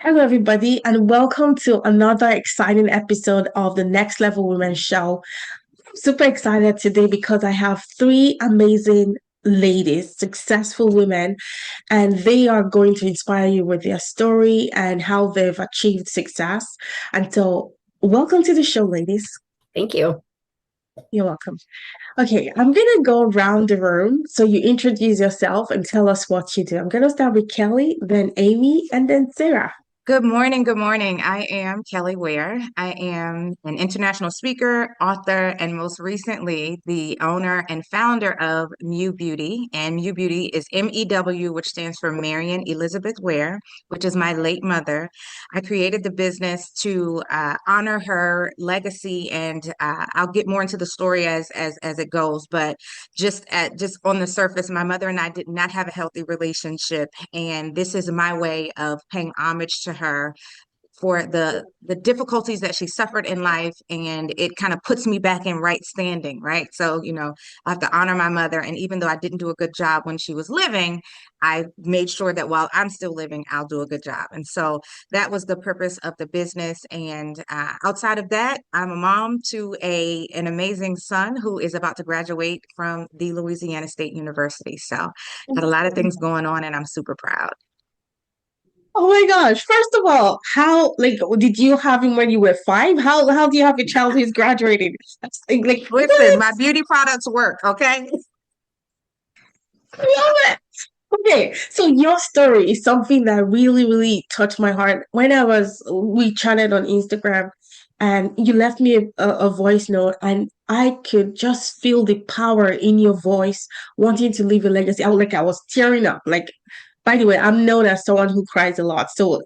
Hello, everybody, and welcome to another exciting episode of the Next Level Women Show. I'm super excited today because I have three amazing ladies, successful women, and they are going to inspire you with their story and how they've achieved success. And so, welcome to the show, ladies. Thank you. You're welcome. Okay, I'm gonna go around the room so you introduce yourself and tell us what you do. I'm gonna start with Kelli, then Amy, and then Sarah. Good morning. Good morning. I am Kelli Ware. I am an international speaker, author, and most recently the owner and founder of Mew Beauty. And Mew Beauty is MEW, which stands for Marion Elizabeth Ware, which is my late mother. I created the business to honor her legacy, and I'll get more into the story as it goes. But just on the surface, my mother and I did not have a healthy relationship, and this is my way of paying homage to her for the difficulties that she suffered in life, and it kind of puts me back in right standing, right? So, I have to honor my mother, and even though I didn't do a good job when she was living, I made sure that while I'm still living, I'll do a good job. And so that was the purpose of the business. And outside of that, I'm a mom to an amazing son who is about to graduate from the Louisiana State University. So got a lot of things going on, and I'm super proud. Oh my gosh. First of all, how did you have him when you were five? How do you have a child who's graduating? Listen, my What? beauty products work, okay? I love it. Okay, so your story is something that really, really touched my heart. We chatted on Instagram and you left me a voice note, and I could just feel the power in your voice wanting to leave a legacy. I was tearing up. Like, by the way, I'm known as someone who cries a lot. So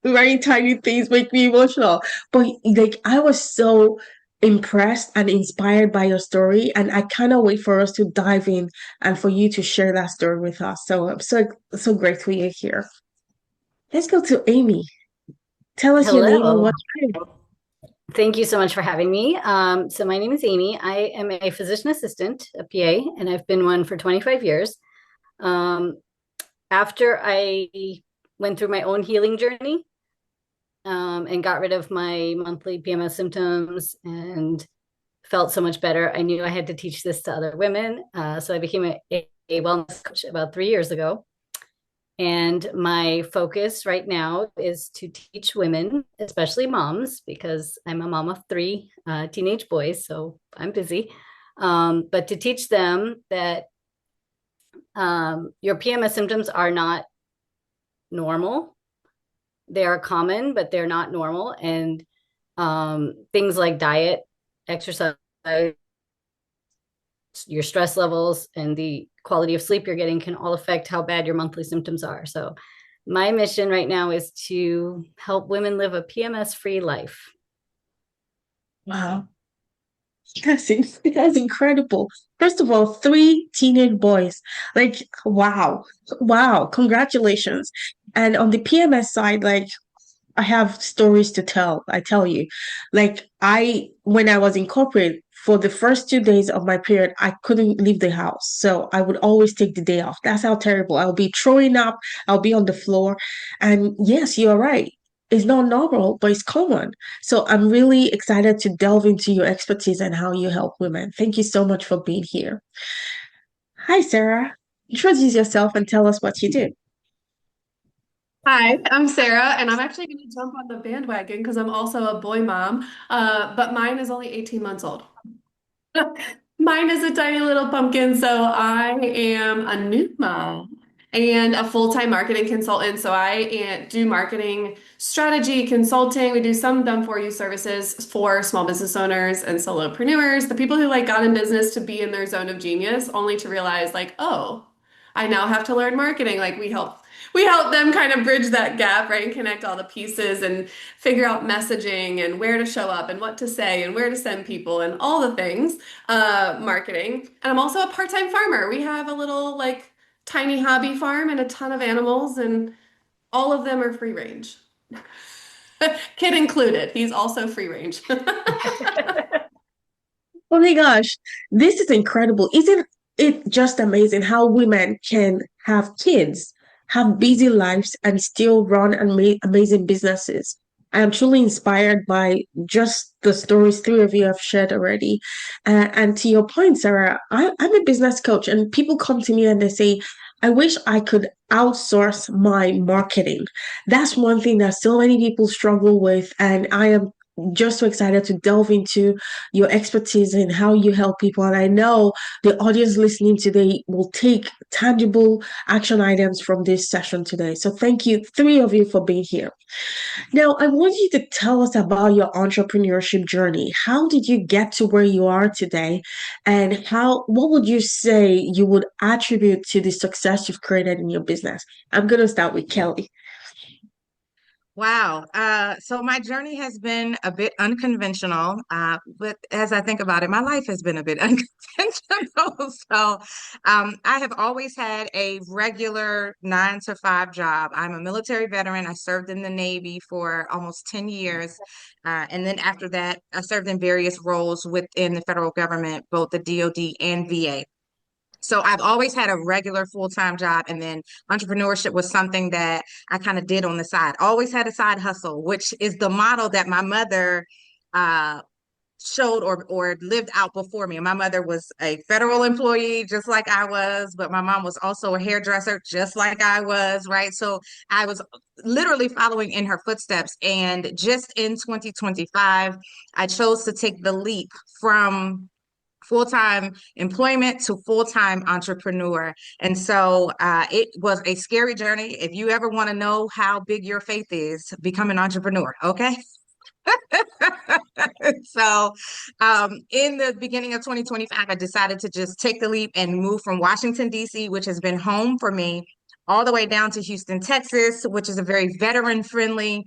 very tiny things make me emotional. But like, I was so impressed and inspired by your story, and I cannot wait for us to dive in and for you to share that story with us. So I'm so grateful you're here. Let's go to Amy. Tell us your name and Hello. what you do. Thank you so much for having me. So my name is Amy. I am a physician assistant, a PA, and I've been one for 25 years. Um, After I went through my own healing journey, and got rid of my monthly PMS symptoms and felt so much better, I knew I had to teach this to other women. So I became a wellness coach about 3 years ago. And my focus right now is to teach women, especially moms, because I'm a mom of three teenage boys, so I'm busy. But to teach them that your PMS symptoms are not normal. They are common, but they're not normal. And things like diet, exercise, your stress levels, and the quality of sleep you're getting can all affect how bad your monthly symptoms are. So my mission right now is to help women live a PMS-free life. Wow. That's incredible. First of all, three teenage boys. Like, wow. Wow. Congratulations. And on the PMS side, like, I have stories to tell. I tell you, when I was in corporate, for the first 2 days of my period, I couldn't leave the house. So I would always take the day off. That's how terrible. I'll be throwing up. I'll be on the floor. And yes, you're right. It's not normal, but it's common. So I'm really excited to delve into your expertise and how you help women. Thank you so much for being here. Hi, Sarah. Introduce yourself and tell us what you do. Hi, I'm Sarah, and I'm actually going to jump on the bandwagon because I'm also a boy mom, but mine is only 18 months old. Mine is a tiny little pumpkin, so I am a new mom and a full-time marketing consultant. So I do marketing strategy consulting. We do some done-for-you services for small business owners and solopreneurs, the people who like got in business to be in their zone of genius, only to realize like, oh, I now have to learn marketing. Like we help them kind of bridge that gap, right? And connect all the pieces and figure out messaging and where to show up and what to say and where to send people and all the things, marketing. And I'm also a part-time farmer. We have a little like tiny hobby farm and a ton of animals, and all of them are free range. Kid included. He's also free range. Oh my gosh, this is incredible. Isn't it just amazing how women can have kids have busy lives and still run amazing businesses. I am truly inspired by just the stories three of you have shared already. And to your point, Sarah, I'm a business coach, and people come to me and they say, I wish I could outsource my marketing. That's one thing that so many people struggle with. And I am just so excited to delve into your expertise and how you help people. And I know the audience listening today will take tangible action items from this session today. So thank you, three of you, for being here. Now, I want you to tell us about your entrepreneurship journey. How did you get to where you are today? And what would you say you would attribute to the success you've created in your business? I'm going to start with Kelli. Wow. So my journey has been a bit unconventional, but as I think about it, my life has been a bit unconventional. So I have always had a regular 9 to 5 job. I'm a military veteran. I served in the Navy for almost 10 years. And then after that, I served in various roles within the federal government, both the DoD and VA. So I've always had a regular full-time job, and then entrepreneurship was something that I kind of did on the side. Always had a side hustle, which is the model that my mother uh, showed or lived out before me. And my mother was a federal employee, just like I was, but my mom was also a hairdresser, just like I was, right? So I was literally following in her footsteps. And just in 2025, I chose to take the leap from full-time employment to full-time entrepreneur. And so it was a scary journey. If you ever want to know how big your faith is, become an entrepreneur, okay? So in the beginning of 2025, I decided to just take the leap and move from Washington, D.C., which has been home for me, all the way down to Houston, Texas, which is a very veteran-friendly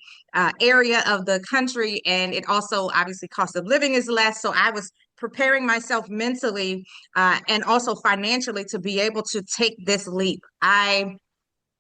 area of the country. And it also, obviously, cost of living is less. So I was preparing myself mentally and also financially to be able to take this leap. I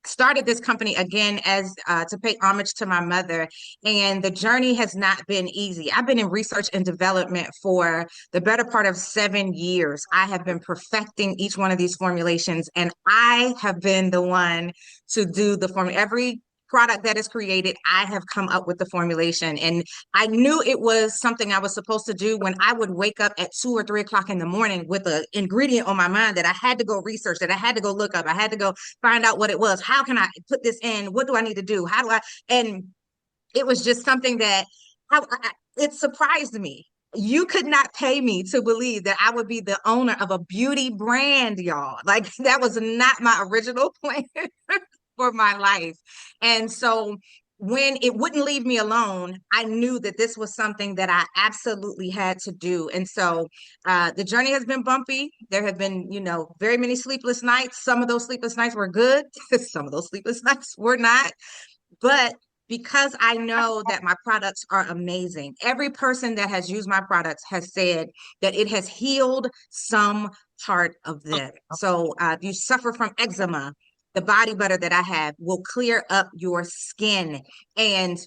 started this company again as to pay homage to my mother, and the journey has not been easy. I've been in research and development for the better part of 7 years. I have been perfecting each one of these formulations, and I have been the one to do the formula. Every product that is created, I have come up with the formulation. And I knew it was something I was supposed to do when I would wake up at 2 or 3 o'clock in the morning with an ingredient on my mind that I had to go research, that I had to go look up, I had to go find out what it was. How can I put this in? What do I need to do? How do I? And it was just something that it surprised me. You could not pay me to believe that I would be the owner of a beauty brand, y'all. Like that was not my original plan for my life. And so when it wouldn't leave me alone, I knew that this was something that I absolutely had to do. And so the journey has been bumpy. There have been, very many sleepless nights. Some of those sleepless nights were good. Some of those sleepless nights were not. But because I know that my products are amazing, every person that has used my products has said that it has healed some part of them. So if you suffer from eczema, the body butter that I have will clear up your skin. And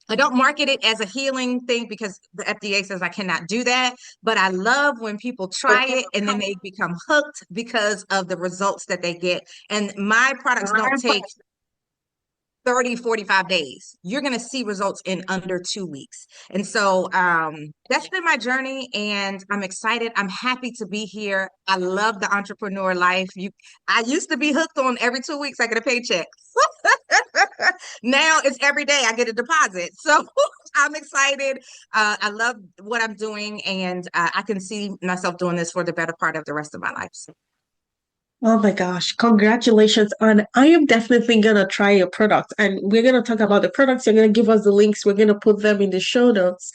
I don't market it as a healing thing because the FDA says I cannot do that. But I love when people try it and then they become hooked because of the results that they get. And my products don't take 30, 45 days. You're going to see results in under 2 weeks. And so that's been my journey, and I'm excited. I'm happy to be here. I love the entrepreneur life. I used to be hooked on every 2 weeks I get a paycheck. Now it's every day I get a deposit. So I'm excited. I love what I'm doing, and I can see myself doing this for the better part of the rest of my life. Oh my gosh, congratulations. And I am definitely going to try your product. And we're going to talk about the products. You're going to give us the links. We're going to put them in the show notes.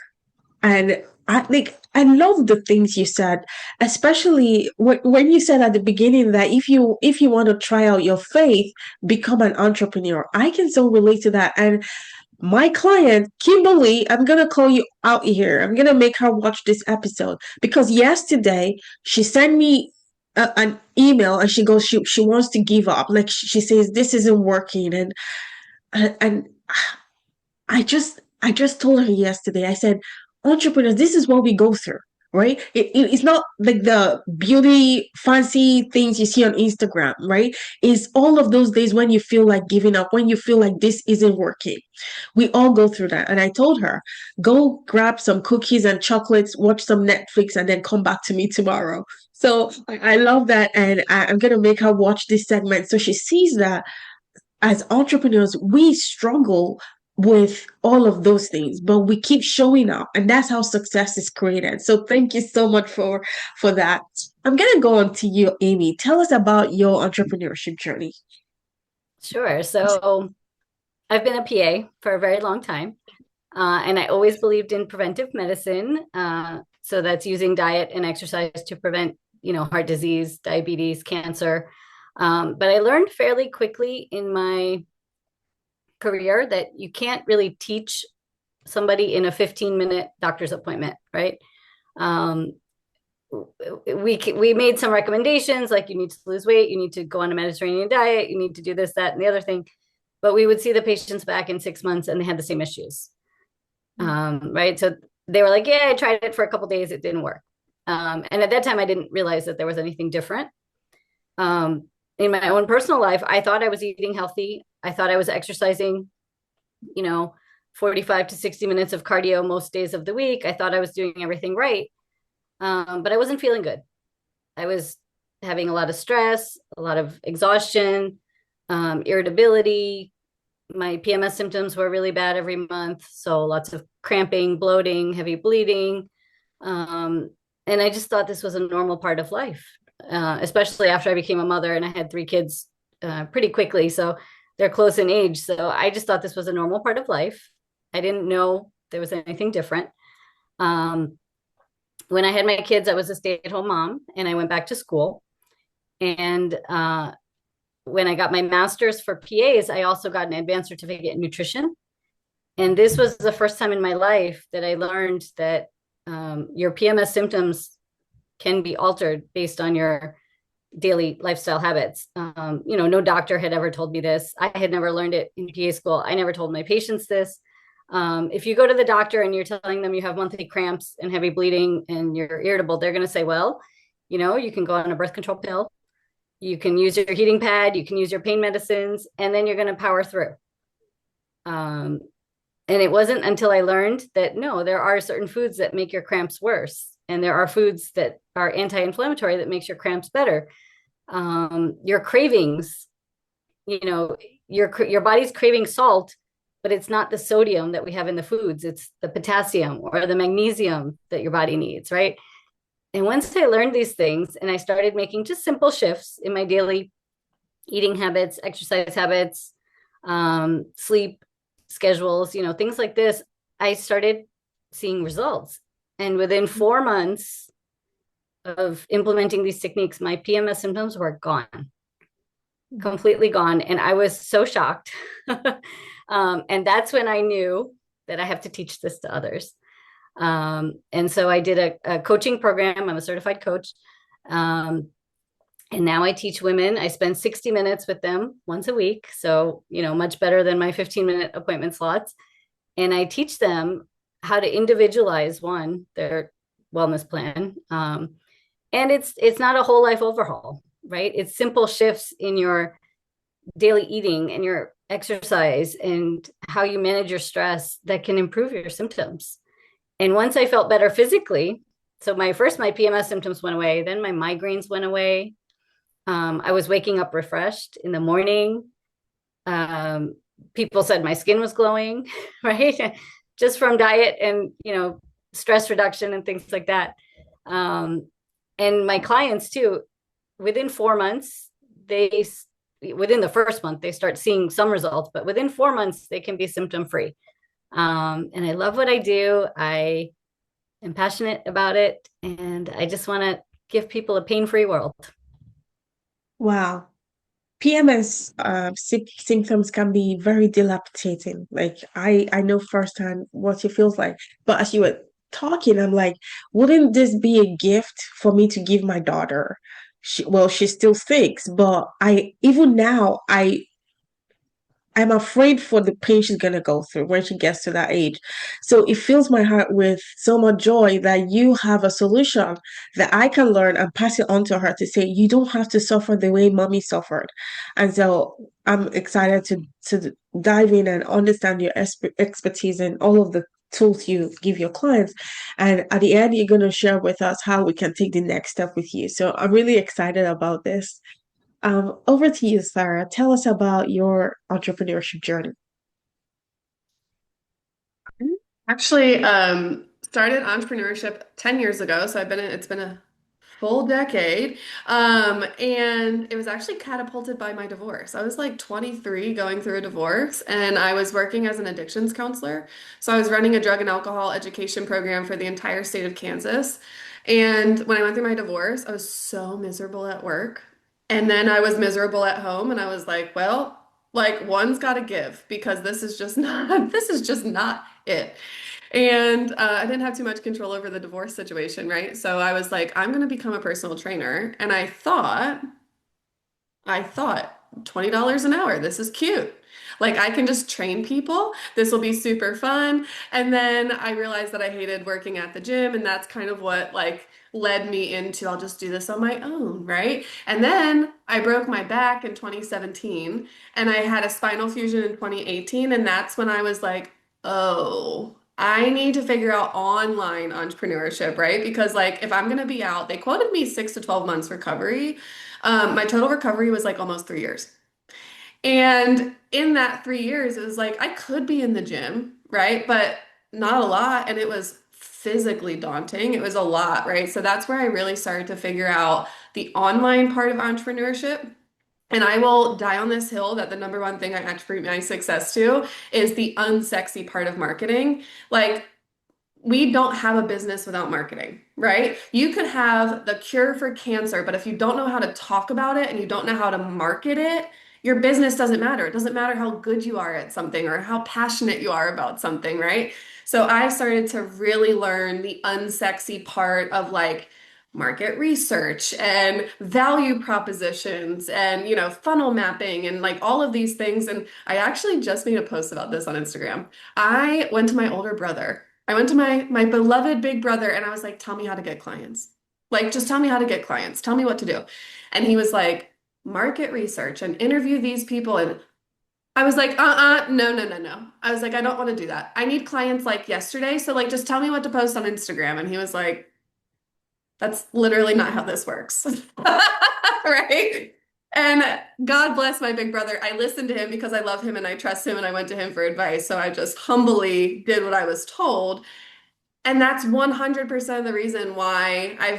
And I think I love the things you said, especially when you said at the beginning that if you want to try out your faith, become an entrepreneur. I can so relate to that. And my client, Kimberly, I'm going to call you out here. I'm going to make her watch this episode because yesterday she sent me an email and she goes, she wants to give up. Like she says, this isn't working. And I just told her yesterday, I said, entrepreneurs, this is what we go through, right? It's not like the beauty fancy things you see on Instagram, right? It's all of those days when you feel like giving up, when you feel like this isn't working. We all go through that. And I told her, go grab some cookies and chocolates, watch some Netflix, and then come back to me tomorrow. So I love that. And I'm going to make her watch this segment so she sees that as entrepreneurs, we struggle with all of those things, but we keep showing up, and that's how success is created. So thank you so much for that. I'm gonna go on to you, Amy. Tell us about your entrepreneurship journey. Sure. So I've been a PA for a very long time, and I always believed in preventive medicine. So that's using diet and exercise to prevent, heart disease, diabetes, cancer. But I learned fairly quickly in my career that you can't really teach somebody in a 15-minute doctor's appointment, right? We made some recommendations, like you need to lose weight, you need to go on a Mediterranean diet, you need to do this, that, and the other thing. But we would see the patients back in 6 months and they had the same issues, right? So they were like, yeah, I tried it for a couple of days, it didn't work. And at that time, I didn't realize that there was anything different. In my own personal life, I thought I was eating healthy. I thought I was exercising, 45 to 60 minutes of cardio most days of the week. I thought I was doing everything right. But I wasn't feeling good. I was having a lot of stress, a lot of exhaustion, irritability. My PMS symptoms were really bad every month. So lots of cramping, bloating, heavy bleeding. And I just thought this was a normal part of life, especially after I became a mother and I had 3 kids pretty quickly. So they're close in age. So I just thought this was a normal part of life. I didn't know there was anything different. When I had my kids, I was a stay-at-home mom and I went back to school. And when I got my master's for PAs, I also got an advanced certificate in nutrition. And this was the first time in my life that I learned that your PMS symptoms can be altered based on your daily lifestyle habits. No doctor had ever told me this. I had never learned it in PA school. I never told my patients this. If you go to the doctor and you're telling them you have monthly cramps and heavy bleeding and you're irritable, they're going to say, well, you can go on a birth control pill. You can use your heating pad. You can use your pain medicines, and then you're going to power through. And it wasn't until I learned that, no, there are certain foods that make your cramps worse. And there are foods that are anti-inflammatory that makes your cramps better. Your cravings, your body's craving salt, but it's not the sodium that we have in the foods. It's the potassium or the magnesium that your body needs, right? And once I learned these things and I started making just simple shifts in my daily eating habits, exercise habits, sleep schedules, things like this, I started seeing results. And within 4 months of implementing these techniques, my PMS symptoms were gone, completely gone. And I was so shocked. And that's when I knew that I have to teach this to others. And so I did a coaching program. I'm a certified coach. And now I teach women. I spend 60 minutes with them once a week. So, much better than my 15-minute appointment slots. And I teach them how to individualize their wellness plan. And it's not a whole life overhaul, right? It's simple shifts in your daily eating and your exercise and how you manage your stress that can improve your symptoms. And once I felt better physically, so my PMS symptoms went away, then my migraines went away. I was waking up refreshed in the morning. People said my skin was glowing, right? Just from diet and, stress reduction and things like that. And my clients too, within 4 months, within the first month, they start seeing some results, but within 4 months, they can be symptom-free. And I love what I do. I am passionate about it. And I just want to give people a pain-free world. Wow. PMS symptoms can be very dilapidating. Like I know firsthand what it feels like. But as you were talking, I'm like, wouldn't this be a gift for me to give my daughter? She's still 6, but even now, I'm afraid for the pain she's gonna go through when she gets to that age. So it fills my heart with so much joy that you have a solution that I can learn and pass it on to her to say, you don't have to suffer the way mommy suffered. And so I'm excited to dive in and understand your expertise and all of the tools you give your clients. And at the end, you're going to share with us how we can take the next step with you. So I'm really excited about this. Over to you, Sarah. Tell us about your entrepreneurship journey. Actually, started entrepreneurship 10 years ago, so it's been a full decade. And it was actually catapulted by my divorce. I was like 23 going through a divorce, and I was working as an addictions counselor. So I was running a drug and alcohol education program for the entire state of Kansas. And when I went through my divorce, I was so miserable at work. And then I was miserable at home, and I was like, well, like one's got to give because this is just not this is just not it. And I didn't have too much control over the divorce situation, right? So I was like, I'm going to become a personal trainer. And I thought $20 an hour, this is cute. Like I can just train people. This will be super fun. And then I realized that I hated working at the gym, and that's kind of what like led me into I'll just do this on my own, right? And then I broke my back in 2017 and I had a spinal fusion in 2018, and that's when I was like, "Oh, I need to figure out online entrepreneurship, right? Because like if I'm gonna be out, they quoted me 6 to 12 months recovery. My total recovery was like almost 3 years. And in that 3 years, it was like I could be in the gym, right? But not a lot. And it was physically daunting. It was a lot, right? So that's where I really started to figure out the online part of entrepreneurship. And I will die on this hill that the number one thing I attribute my success to is the unsexy part of marketing. Like we don't have a business without marketing, right? You could have the cure for cancer, but if you don't know how to talk about it and you don't know how to market it, your business doesn't matter. It doesn't matter how good you are at something or how passionate you are about something, right? So I started to really learn the unsexy part of like market research and value propositions and funnel mapping and like all of these things. And I actually just made a post about this on Instagram. I went to my older brother. I went to my beloved big brother and I was like, tell me how to get clients. Like, just tell me how to get clients. Tell me what to do. And he was like, market research and interview these people. And I was like, no, no, no, no. I was like, I don't want to do that. I need clients like yesterday. So like, just tell me what to post on Instagram. And he was like, that's literally not how this works. Right? And God bless my big brother. I listened to him because I love him and I trust him and I went to him for advice. So I just humbly did what I was told. And that's 100% of the reason why I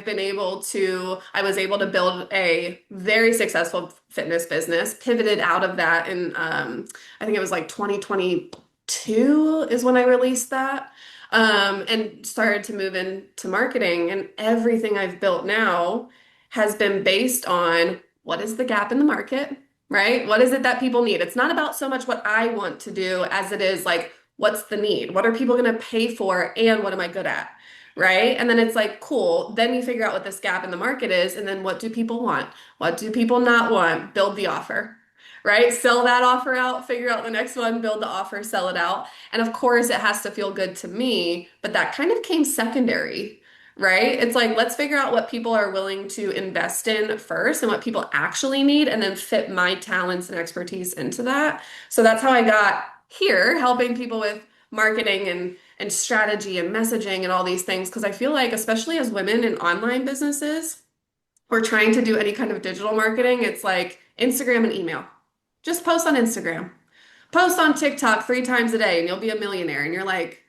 was able to build a very successful fitness business, pivoted out of that in, I think it was like 2022 is when I released that, and started to move into marketing. And everything I've built now has been based on what is the gap in the market, right? What is it that people need? It's not about so much what I want to do as it is like, what's the need? What are people going to pay for? And what am I good at? Right. And then it's like, cool. Then you figure out what this gap in the market is. And then what do people want? What do people not want? Build the offer. Right. Sell that offer out, figure out the next one, build the offer, sell it out. And of course, it has to feel good to me, but that kind of came secondary. Right. It's like, let's figure out what people are willing to invest in first and what people actually need, and then fit my talents and expertise into that. So that's how I got here helping people with marketing and strategy and messaging and all these things because I feel like especially as women in online businesses or trying to do any kind of digital marketing, it's like Instagram and email. Just post on Instagram. Post on TikTok 3 times a day and you'll be a millionaire. And you're like,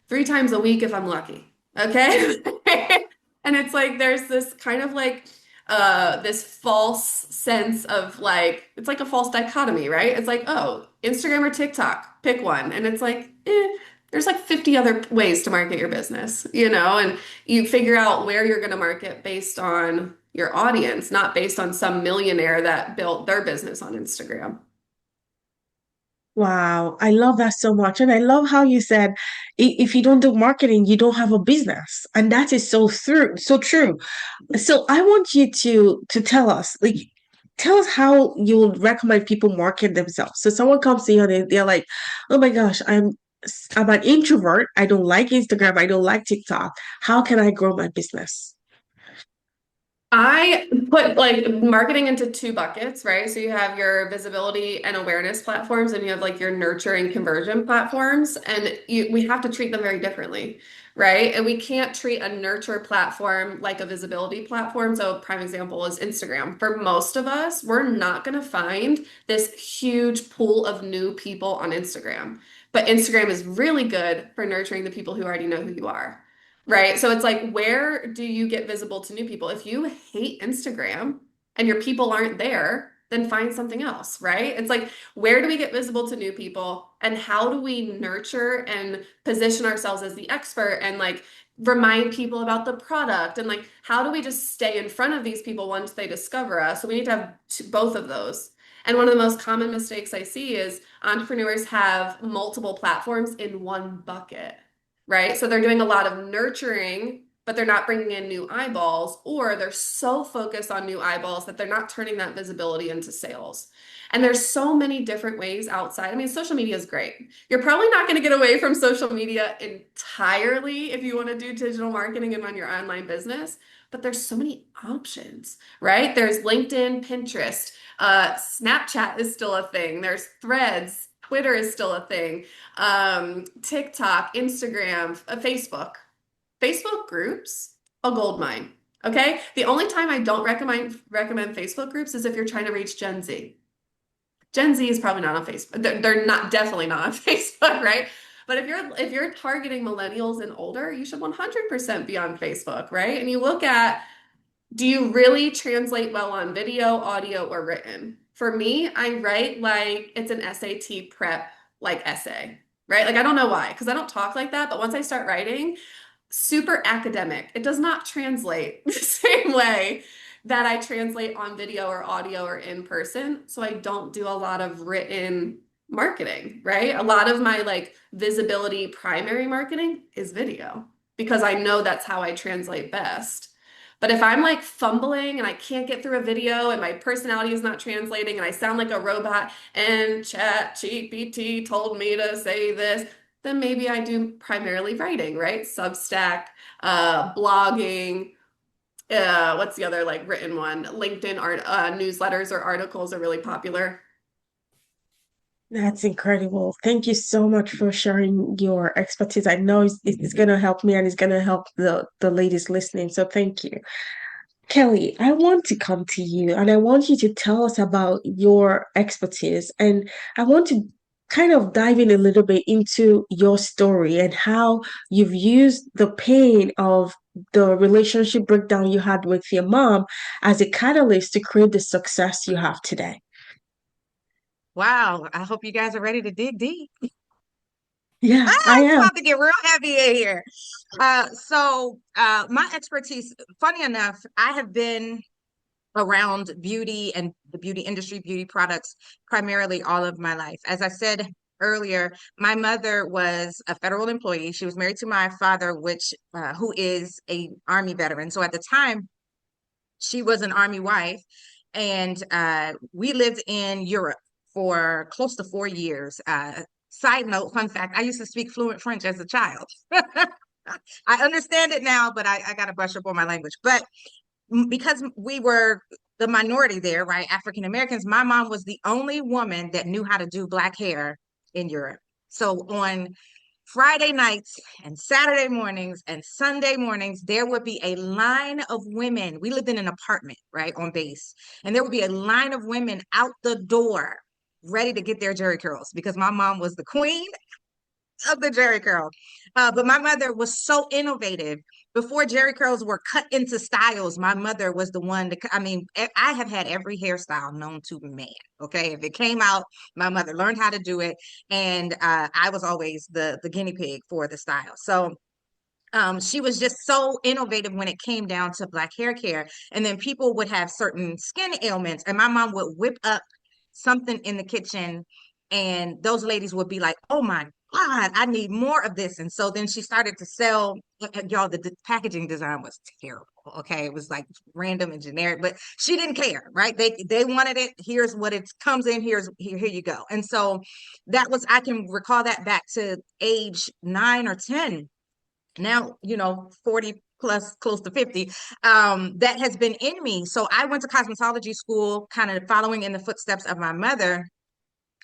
3 times a week if I'm lucky. Okay. And it's like there's this kind of like this false sense of like it's like a false dichotomy, right? It's like, oh, Instagram or TikTok, pick one. And it's like, there's like 50 other ways to market your business, and you figure out where you're going to market based on your audience, not based on some millionaire that built their business on Instagram. Wow, I love that so much. And I love how you said if you don't do marketing, you don't have a business. And that is so true. So I want you to tell us, like, tell us how you would recommend people market themselves. So someone comes to you and they're like, "Oh my gosh, I'm an introvert. I don't like Instagram. I don't like TikTok. How can I grow my business?" I put like marketing into two buckets, right? So you have your visibility and awareness platforms, and you have like your nurture and conversion platforms, and we have to treat them very differently, right? And we can't treat a nurture platform like a visibility platform. So, prime example is Instagram. For most of us, we're not going to find this huge pool of new people on Instagram, but Instagram is really good for nurturing the people who already know who you are. Right. So it's like, where do you get visible to new people? If you hate Instagram and your people aren't there, then find something else, right? It's like, where do we get visible to new people and how do we nurture and position ourselves as the expert and like remind people about the product and like, how do we just stay in front of these people once they discover us? So we need to have both of those. And one of the most common mistakes I see is entrepreneurs have multiple platforms in one bucket, right? So they're doing a lot of nurturing, but they're not bringing in new eyeballs, or they're so focused on new eyeballs that they're not turning that visibility into sales. And there's so many different ways outside. I mean, social media is great. You're probably not going to get away from social media entirely if you want to do digital marketing and run your online business, but there's so many options, right? There's LinkedIn, Pinterest, Snapchat is still a thing. There's Threads, Twitter is still a thing, TikTok, Instagram, Facebook groups, a gold mine. Okay. The only time I don't recommend Facebook groups is if you're trying to reach Gen Z. Gen Z is probably not on Facebook. They're not definitely not on Facebook, right? But if you're targeting millennials and older, you should 100% be on Facebook, right? And you look at, do you really translate well on video, audio, or written? For me, I write like it's an SAT prep like essay, right? Like I don't know why, because I don't talk like that, but once I start writing, super academic. It does not translate the same way that I translate on video or audio or in person. So I don't do a lot of written marketing, right? A lot of my like visibility primary marketing is video because I know that's how I translate best. But if I'm like fumbling and I can't get through a video and my personality is not translating and I sound like a robot and Chat GPT told me to say this, then maybe I do primarily writing, right? Substack, blogging. What's the other like written one? LinkedIn art, newsletters or articles are really popular. That's incredible. Thank you so much for sharing your expertise. I know it's going to help me and it's going to help the ladies listening. So thank you. Kelly, I want to come to you and I want you to tell us about your expertise. And I want to kind of dive in a little bit into your story and how you've used the pain of the relationship breakdown you had with your mom as a catalyst to create the success you have today. Wow, I hope you guys are ready to dig deep. Yeah, I It's am. about to get real heavy in here. My expertise, funny enough, I have been around beauty and the beauty industry, beauty products, primarily all of my life. As I said earlier, my mother was a federal employee. She was married to my father, who is a Army veteran. So at the time, she was an Army wife, and we lived in Europe for close to 4 years. Side note, fun fact, I used to speak fluent French as a child. I understand it now, but I got to brush up on my language. But because we were the minority there, right? African Americans, my mom was the only woman that knew how to do black hair in Europe. So on Friday nights and Saturday mornings and Sunday mornings, there would be a line of women. We lived in an apartment, right, on base. And there would be a line of women out the door ready to get their jerry curls because my mom was the queen of the Jerry curl. But my mother was so innovative. Before Jerry curls were cut into styles, my mother was the one to, I mean, I have had every hairstyle known to man. Okay. If it came out, my mother learned how to do it. And I was always the guinea pig for the style. So she was just so innovative when it came down to black hair care. And then people would have certain skin ailments, and my mom would whip up something in the kitchen, and those ladies would be like, "Oh my God, I need more of this. And so then she started to sell, y'all, the packaging design was terrible. Okay. It was like random and generic, but she didn't care, right? They wanted it. Here's what it comes in. Here you go. And so that was, I can recall that back to age 9 or 10. Now, 40 plus, close to 50, that has been in me. So I went to cosmetology school, kind of following in the footsteps of my mother,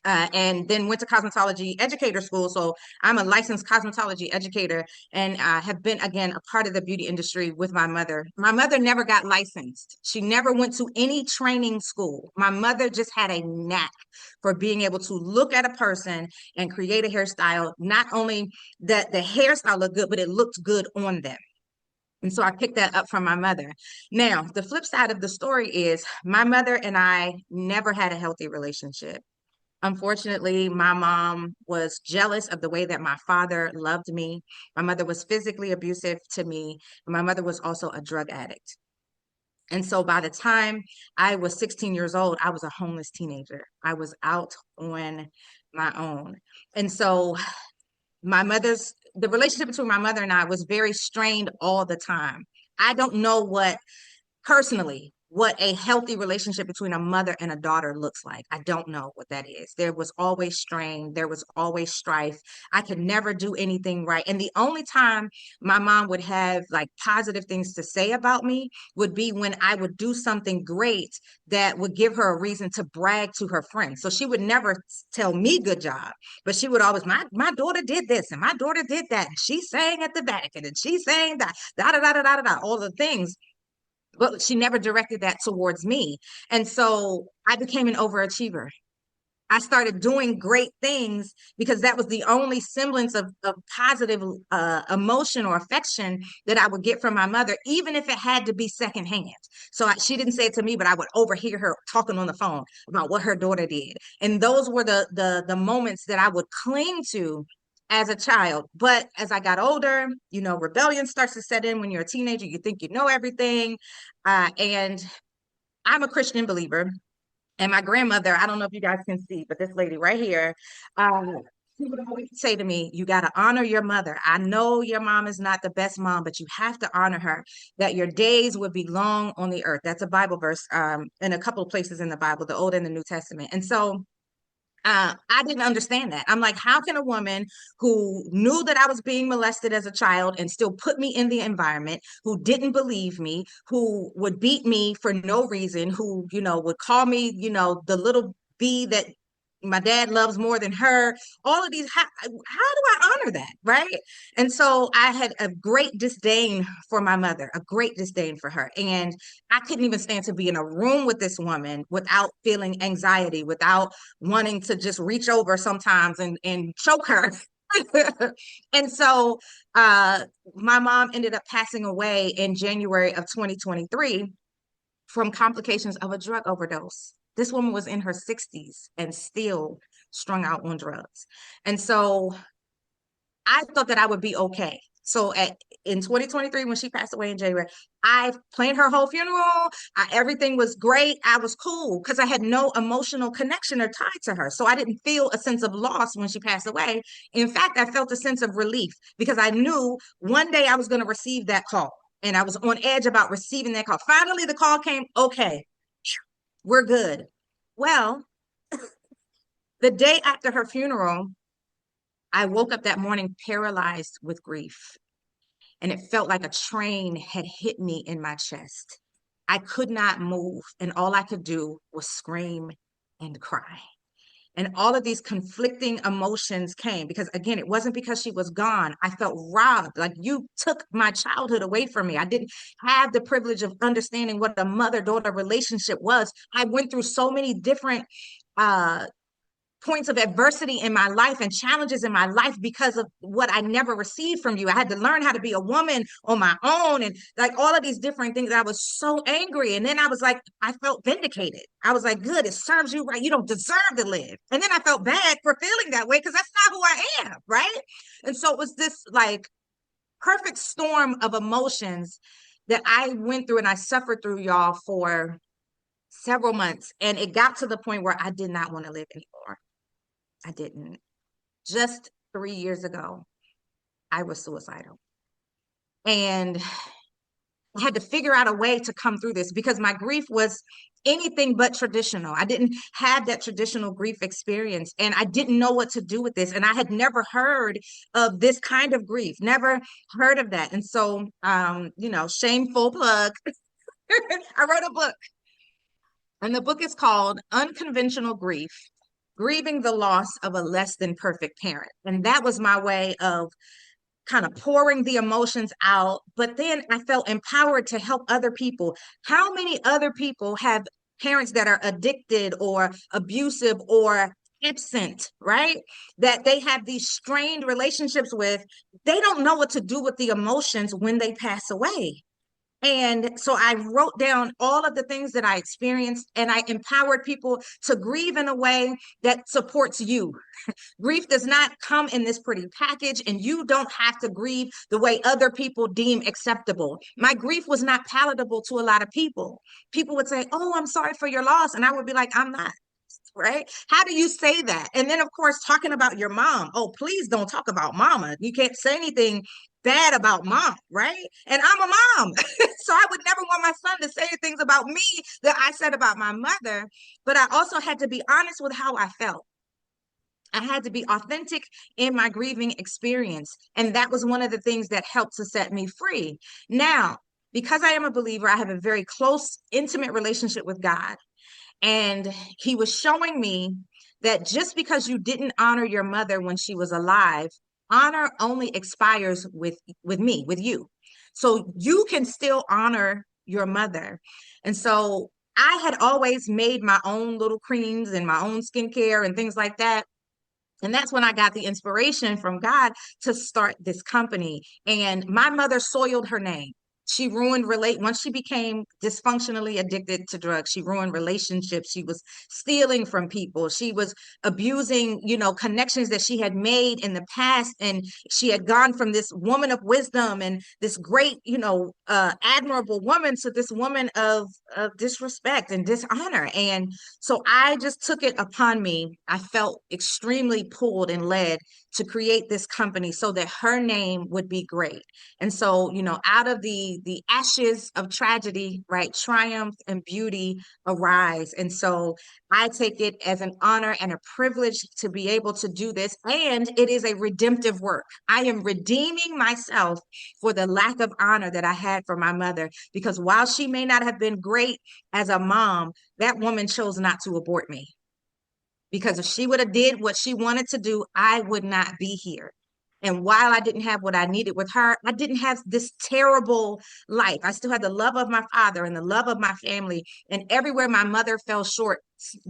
and then went to cosmetology educator school. So I'm a licensed cosmetology educator, and have been, again, a part of the beauty industry with my mother. My mother never got licensed. She never went to any training school. My mother just had a knack for being able to look at a person and create a hairstyle. Not only that the hairstyle looked good, but it looked good on them. And so I picked that up from my mother. Now, the flip side of the story is my mother and I never had a healthy relationship. Unfortunately, my mom was jealous of the way that my father loved me. My mother was physically abusive to me. My mother was also a drug addict. And so by the time I was 16 years old, I was a homeless teenager. I was out on my own. And so the relationship between my mother and I was very strained all the time. I don't know personally what a healthy relationship between a mother and a daughter looks like. I don't know what that is. There was always strain. There was always strife. I could never do anything right. And the only time my mom would have like positive things to say about me would be when I would do something great that would give her a reason to brag to her friends. So she would never tell me good job, but she would always, my daughter did this and my daughter did that. And she sang at the Vatican and she sang that, da da da da da da, all the things, but she never directed that towards me. And so I became an overachiever. I started doing great things because that was the only semblance of positive emotion or affection that I would get from my mother, even if it had to be secondhand. So she didn't say it to me, but I would overhear her talking on the phone about what her daughter did. And those were the moments that I would cling to as a child. But as I got older, rebellion starts to set in when you're a teenager. You think you know everything. And I'm a Christian believer. And my grandmother, I don't know if you guys can see, but this lady right here, she would always say to me, you got to honor your mother. I know your mom is not the best mom, but you have to honor her, that your days would be long on the earth. That's a Bible verse in a couple of places in the Bible, the Old and the New Testament. And so I didn't understand that. I'm like, how can a woman who knew that I was being molested as a child and still put me in the environment, who didn't believe me, who would beat me for no reason, who, would call me, the little bee that my dad loves more than her, all of these, how do I honor that? Right. And so I had a great disdain for my mother, a great disdain for her. And I couldn't even stand to be in a room with this woman without feeling anxiety, without wanting to just reach over sometimes and choke her. And so my mom ended up passing away in January of 2023 from complications of a drug overdose. This woman was in her 60s and still strung out on drugs. And so I thought that I would be okay. So in 2023, when she passed away in January, I planned her whole funeral. Everything was great. I was cool because I had no emotional connection or tie to her. So I didn't feel a sense of loss when she passed away. In fact, I felt a sense of relief because I knew one day I was going to receive that call. And I was on edge about receiving that call. Finally, the call came. Okay, we're good. Well, the day after her funeral, I woke up that morning paralyzed with grief, and it felt like a train had hit me in my chest. I could not move, and all I could do was scream and cry. And all of these conflicting emotions came because, again, it wasn't because she was gone. I felt robbed. Like, you took my childhood away from me. I didn't have the privilege of understanding what a mother-daughter relationship was. I went through so many different points of adversity in my life and challenges in my life because of what I never received from you. I had to learn how to be a woman on my own and like all of these different things. I was so angry. And then I was like, I felt vindicated. I was like, good, it serves you right. You don't deserve to live. And then I felt bad for feeling that way because that's not who I am. Right. And so it was this like perfect storm of emotions that I went through and I suffered through, y'all, for several months. And it got to the point where I did not want to live anymore. I didn't. Just 3 years ago, I was suicidal. And I had to figure out a way to come through this because my grief was anything but traditional. I didn't have that traditional grief experience and I didn't know what to do with this. And I had never heard of this kind of grief, never heard of that. And so, shameful plug, I wrote a book, and the book is called Unconventional Grief: Grieving the Loss of a Less Than Perfect Parent. And that was my way of kind of pouring the emotions out. But then I felt empowered to help other people. How many other people have parents that are addicted or abusive or absent, right? That they have these strained relationships with. They don't know what to do with the emotions when they pass away. And so I wrote down all of the things that I experienced and I empowered people to grieve in a way that supports you. Grief does not come in this pretty package, and you don't have to grieve the way other people deem acceptable. My grief was not palatable to a lot of people. People would say, "Oh, I'm sorry for your loss." And I would be like, "I'm not." Right? How do you say that? And then, of course, talking about your mom. Oh, please don't talk about mama. You can't say anything bad about mom, right? And I'm a mom. So I would never want my son to say things about me that I said about my mother. But I also had to be honest with how I felt. I had to be authentic in my grieving experience. And that was one of the things that helped to set me free. Now, because I am a believer, I have a very close, intimate relationship with God. And he was showing me that just because you didn't honor your mother when she was alive, honor only expires with me, with you. So you can still honor your mother. And so I had always made my own little creams and my own skincare and things like that. And that's when I got the inspiration from God to start this company. And my mother soiled her name. She ruined once she became dysfunctionally addicted to drugs, she ruined relationships. She was stealing from people. She was abusing, connections that she had made in the past. And she had gone from this woman of wisdom and this great, admirable woman to this woman of disrespect and dishonor. And so I just took it upon me. I felt extremely pulled and led to create this company so that her name would be great. And so, out of the ashes of tragedy, right, triumph and beauty arise. And so I take it as an honor and a privilege to be able to do this. And it is a redemptive work. I am redeeming myself for the lack of honor that I had for my mother, because while she may not have been great as a mom, that woman chose not to abort me. Because if she would have did what she wanted to do, I would not be here. And while I didn't have what I needed with her, I didn't have this terrible life. I still had the love of my father and the love of my family. And everywhere my mother fell short,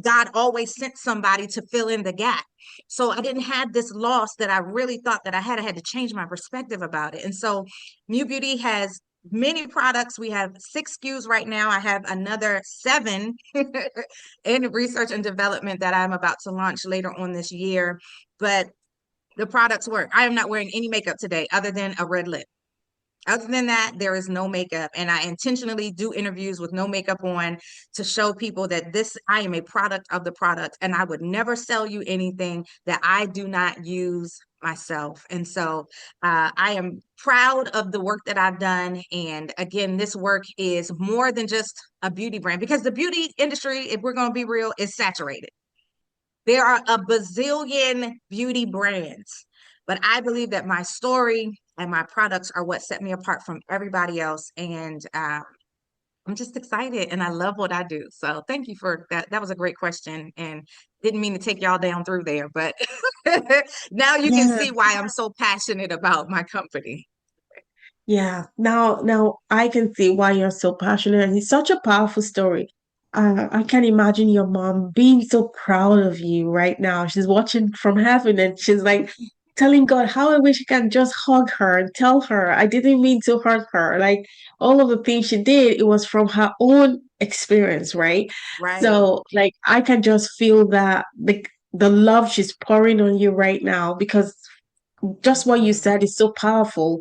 God always sent somebody to fill in the gap. So I didn't have this loss that I really thought that I had. I had to change my perspective about it. And so New Beauty has many products. We have 6 SKUs right now. I have another 7 in research and development that I'm about to launch later on this year. But the products work. I am not wearing any makeup today other than a red lip. Other than that, there is no makeup. And I intentionally do interviews with no makeup on to show people that I am a product of the product. And I would never sell you anything that I do not use myself. And so I am proud of the work that I've done. And again, this work is more than just a beauty brand, because the beauty industry, if we're going to be real, is saturated. There are a bazillion beauty brands, but I believe that my story and my products are what set me apart from everybody else. And I'm just excited and I love what I do. So thank you for that. That was a great question and didn't mean to take y'all down through there, but now you can Yeah. see why I'm so passionate about my company. Yeah, now I can see why you're so passionate, and it's such a powerful story. I can imagine your mom being so proud of you right now. She's watching from heaven and she's like telling God how I wish I can just hug her and tell her I didn't mean to hurt her. Like all of the things she did, it was from her own experience, right? Right. So like I can just feel that the love she's pouring on you right now because just what you Mhm. said is so powerful.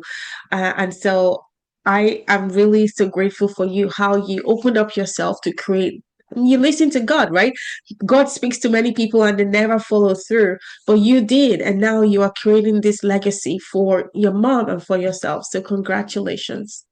And so I am really so grateful for you, how you opened up yourself to create You listen to God, right? God speaks to many people and they never follow through, but you did, and now you are creating this legacy for your mom and for yourself. So congratulations.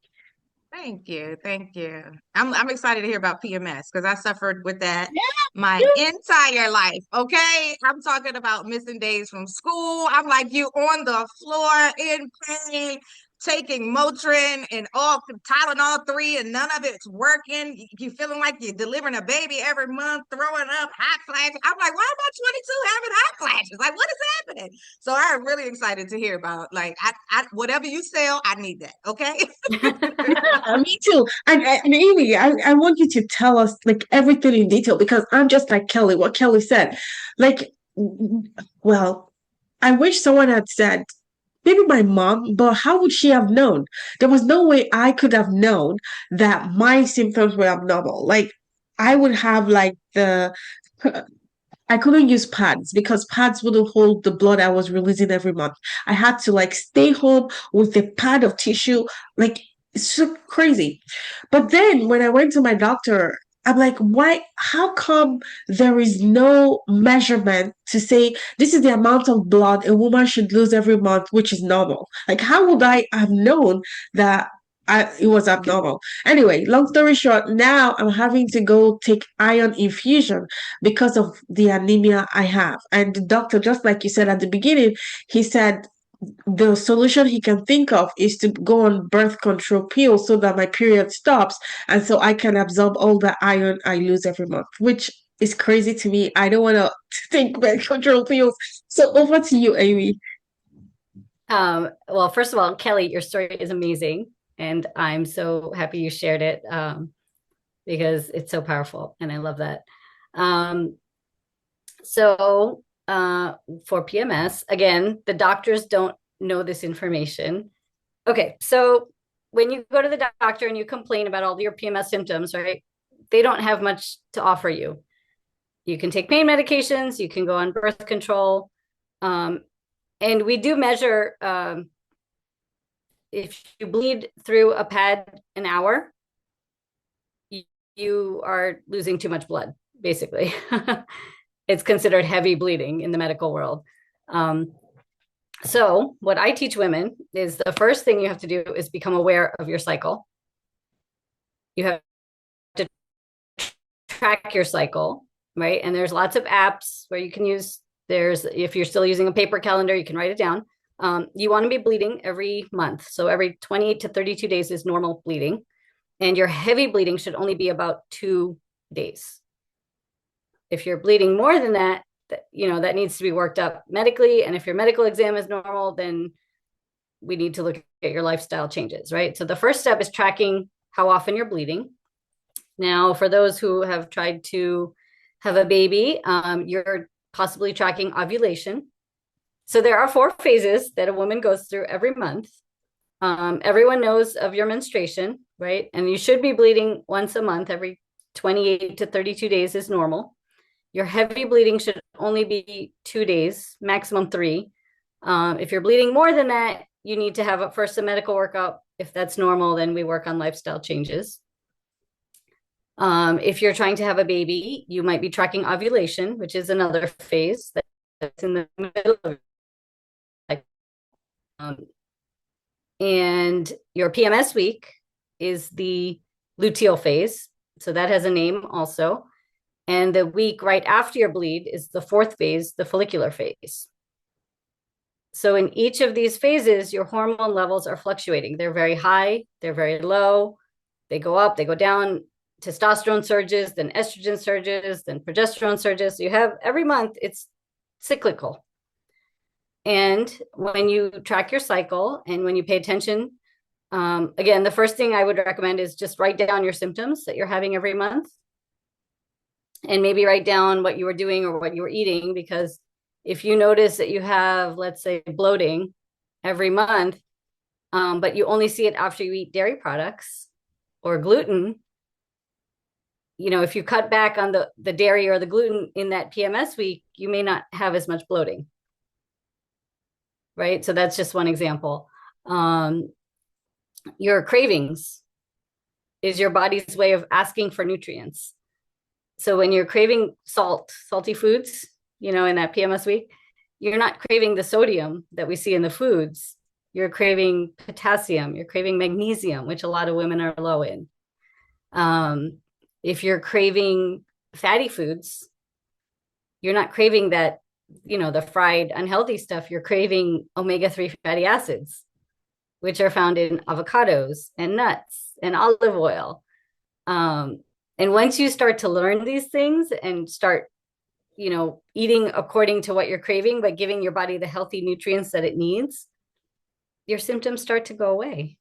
Thank you. Thank you. I'm excited to hear about PMS because I suffered with that my Yeah. entire life. Okay. I'm talking about missing days from school. I'm like you on the floor in pain, taking Motrin and all Tylenol 3, and none of it's working. You feeling like you're delivering a baby every month, throwing up hot flashes. I'm like, why am I 22 having hot flashes? Like, what is happening? So I'm really excited to hear about like I whatever you sell, I need that. Okay. Me too. And Amy, I want you to tell us like everything in detail because I'm just like Kelly, what Kelly said. Like, well, I wish someone had said, maybe my mom, but how would she have known? There was no way I could have known that my symptoms were abnormal. Like, I would have like I couldn't use pads because pads wouldn't hold the blood I was releasing every month. I had to like stay home with a pad of tissue. Like, it's so crazy. But then when I went to my doctor, I'm like, why? How come there is no measurement to say this is the amount of blood a woman should lose every month, which is normal? Like, how would I have known that it was abnormal? Anyway, long story short, now I'm having to go take iron infusion because of the anemia I have. And the doctor, just like you said at the beginning, he said the solution he can think of is to go on birth control pills so that my period stops and so I can absorb all the iron I lose every month, which is crazy to me. I don't want to take birth control pills. So over to you, Amy. Well, first of all, Kelly, your story is amazing. And I'm so happy you shared it because it's so powerful. And I love that. Um, so for PMS, again, the doctors don't know this information. Okay, so when you go to the doctor and you complain about all your PMS symptoms, right? They don't have much to offer you. You can take pain medications, you can go on birth control. And we do measure if you bleed through a pad an hour, you are losing too much blood, basically. It's considered heavy bleeding in the medical world. So what I teach women is the first thing you have to do is become aware of your cycle. You have to track your cycle, right? And there's lots of apps where you can use, if you're still using a paper calendar, you can write it down. You want to be bleeding every month. So every 28 to 32 days is normal bleeding. And your heavy bleeding should only be about 2 days. If you're bleeding more than that, that needs to be worked up medically. And if your medical exam is normal, then we need to look at your lifestyle changes, right? So the first step is tracking how often you're bleeding. Now, for those who have tried to have a baby, you're possibly tracking ovulation. So there are 4 phases that a woman goes through every month. Everyone knows of your menstruation, right? And you should be bleeding once a month. Every 28 to 32 days is normal. Your heavy bleeding should only be 2 days, maximum 3. If you're bleeding more than that, you need to have first a medical workup. If that's normal, then we work on lifestyle changes. If you're trying to have a baby, you might be tracking ovulation, which is another phase that's in the middle of and your PMS week is the luteal phase. So that has a name also. And the week right after your bleed is the 4th phase, the follicular phase. So in each of these phases, your hormone levels are fluctuating. They're very high, they're very low, they go up, they go down, testosterone surges, then estrogen surges, then progesterone surges. So you have every month, it's cyclical. And when you track your cycle and when you pay attention, again, the first thing I would recommend is just write down your symptoms that you're having every month. And maybe write down what you were doing or what you were eating, because if you notice that you have, let's say, bloating every month, but you only see it after you eat dairy products or gluten, if you cut back on the dairy or the gluten in that PMS week, you may not have as much bloating. Right? So that's just one example. Your cravings is your body's way of asking for nutrients. So when you're craving salty foods, in that PMS week, you're not craving the sodium that we see in the foods. You're craving potassium, you're craving magnesium, which a lot of women are low in. If you're craving fatty foods, you're not craving that, the fried unhealthy stuff. You're craving omega-3 fatty acids, which are found in avocados and nuts and olive oil. And once you start to learn these things and start, eating according to what you're craving, but giving your body the healthy nutrients that it needs, your symptoms start to go away.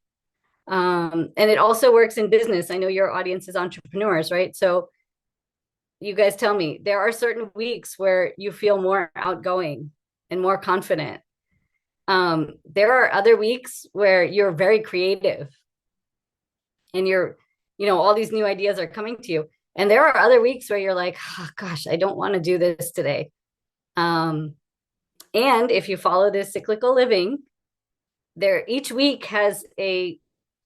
And it also works in business. I know your audience is entrepreneurs, right? So you guys tell me, there are certain weeks where you feel more outgoing and more confident. There are other weeks where you're very creative and all these new ideas are coming to you. And there are other weeks where you're like, oh, gosh, I don't want to do this today. And if you follow this cyclical living, each week has a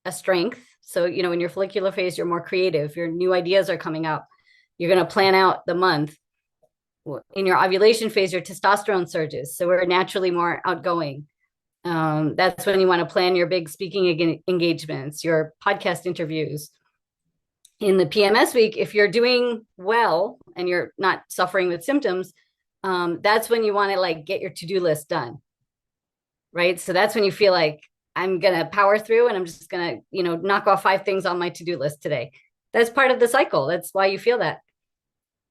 strength. So, in your follicular phase, you're more creative. Your new ideas are coming up. You're going to plan out the month. In your ovulation phase, your testosterone surges. So we're naturally more outgoing. That's when you want to plan your big speaking engagements, your podcast interviews. In the PMS week, if you're doing well and you're not suffering with symptoms, that's when you want to get your to-do list done, right? So that's when you feel like, I'm going to power through and I'm just going to, knock off 5 things on my to-do list today. That's part of the cycle. That's why you feel that.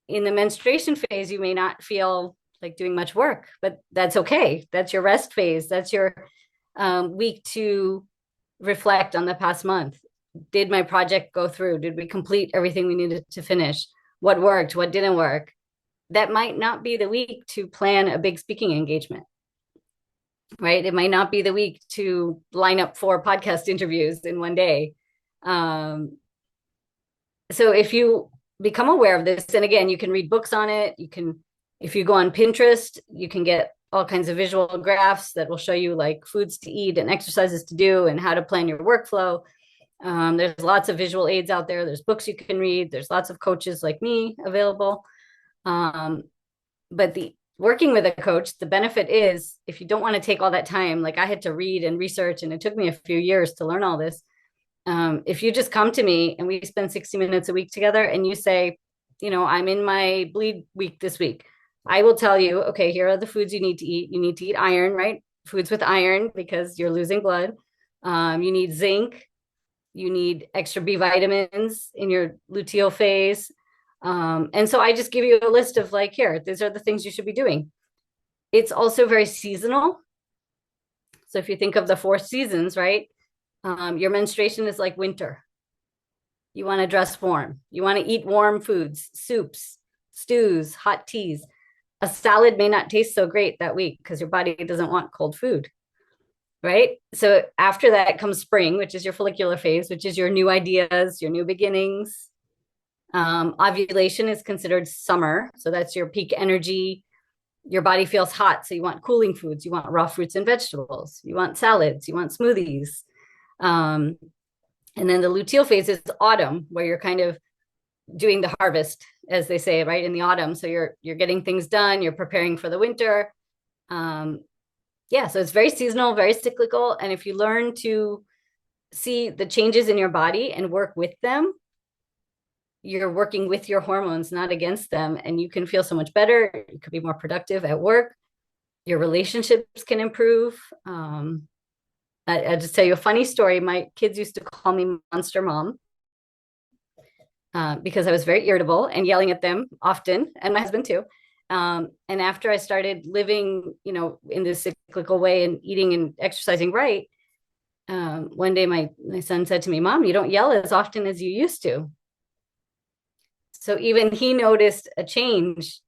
In the menstruation phase, you may not feel like doing much work, but that's okay. That's your rest phase. That's your week to reflect on the past month. Did my project go through? Did we complete everything we needed to finish? What worked? What didn't work? That might not be the week to plan a big speaking engagement, right? It might not be the week to line up 4 podcast interviews in one day. So if you become aware of this, and again, you can read books on it. If you go on Pinterest, you can get all kinds of visual graphs that will show you foods to eat and exercises to do and how to plan your workflow. There's lots of visual aids out there. There's books you can read. There's lots of coaches like me available. But working with a coach, the benefit is if you don't want to take all that time, I had to read and research, and it took me a few years to learn all this. If you just come to me and we spend 60 minutes a week together and you say, I'm in my bleed week this week, I will tell you, okay, here are the foods you need to eat. You need to eat iron, right? Foods with iron because you're losing blood. You need zinc. You need extra B vitamins in your luteal phase. And so I just give you a list of here, these are the things you should be doing. It's also very seasonal. So if you think of the 4 seasons, right? Your menstruation is like winter. You want to dress warm. You want to eat warm foods, soups, stews, hot teas. A salad may not taste so great that week because your body doesn't want cold food, right? So after that comes spring, which is your follicular phase, which is your new ideas, your new beginnings. Ovulation is considered summer. So that's your peak energy. Your body feels hot. So you want cooling foods. You want raw fruits and vegetables. You want salads. You want smoothies. And then the luteal phase is autumn, where you're kind of doing the harvest, as they say, right, in the autumn. So you're getting things done. You're preparing for the winter. So it's very seasonal, very cyclical. And if you learn to see the changes in your body and work with them, you're working with your hormones, not against them. And you can feel so much better. You could be more productive at work. Your relationships can improve. I'll just tell you a funny story. My kids used to call me Monster Mom because I was very irritable and yelling at them often, and my husband too. And after I started living, in this cyclical way and eating and exercising right, one day my son said to me, "Mom, you don't yell as often as you used to." So even he noticed a change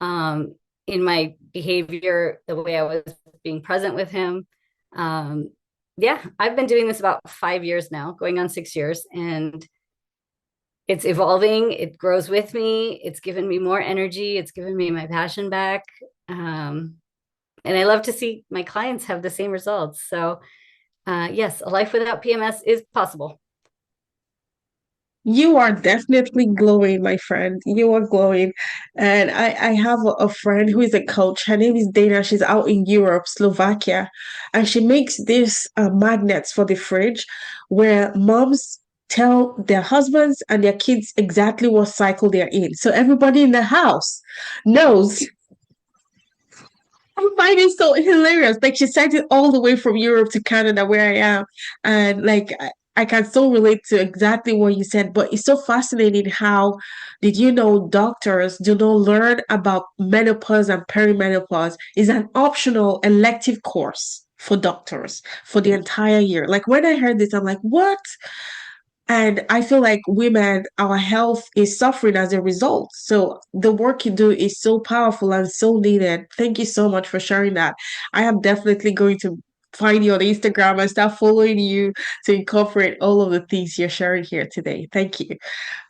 in my behavior, the way I was being present with him. I've been doing this about 5 years now, going on 6 years, and it's evolving. It grows with me. It's given me more energy. It's given me my passion back. And I love to see my clients have the same results. So yes, a life without PMS is possible. You are definitely glowing, my friend. You are glowing. And I have a friend who is a coach. Her name is Dana. She's out in Europe, Slovakia. And she makes these magnets for the fridge where moms tell their husbands and their kids exactly what cycle they're in. So everybody in the house knows. I find it so hilarious. Like she sent it all the way from Europe to Canada where I am. And like I can so relate to exactly what you said, but it's so fascinating how did you know doctors do not learn about menopause and perimenopause is an optional elective course for doctors for the entire year. Like when I heard this, I'm like, what? And I feel like women, our health is suffering as a result. So the work you do is so powerful and so needed. Thank you so much for sharing that. I am definitely going to find you on Instagram and start following you to incorporate all of the things you're sharing here today. Thank you.